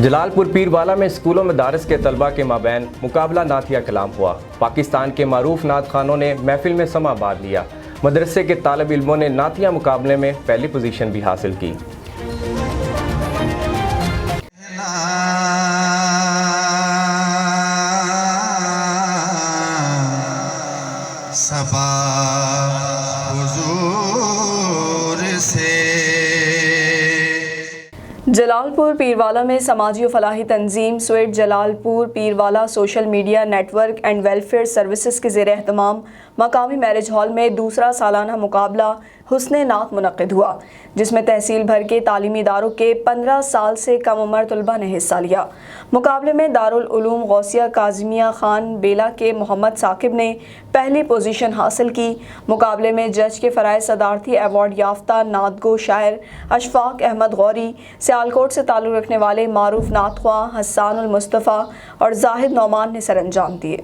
جلال پور پیر والا میں اسکولوں مدارس کے طلبہ کے مابین مقابلہ نعتیہ کلام ہوا۔ پاکستان کے معروف نعت خوانوں نے محفل میں سما باد لیا۔ مدرسے کے طالب علموں نے نعتیہ مقابلے میں پہلی پوزیشن بھی حاصل کی۔ جلال پور پیر والا میں سماجی و فلاحی تنظیم سویٹ جلال پور Pirwala social media network and welfare services کے زیر اہتمام مقامی میرج ہال میں دوسرا سالانہ مقابلہ حسن نعت منعقد ہوا، جس میں تحصیل بھر کے تعلیمی اداروں کے 15 سال سے کم عمر طلبہ نے حصہ لیا۔ مقابلے میں دارالعلوم غوثیہ کاظمیہ خان بیلا کے محمد ثاقب نے پہلی پوزیشن حاصل کی۔ مقابلے میں جج کے فرائض صدارتی ایوارڈ یافتہ نعت گو شاعر اشفاق احمد غوری، سیالکوٹ سے تعلق رکھنے والے معروف نعت خواں حسان المصطفیٰ اور زاہد نعمان نے سر انجام دیے۔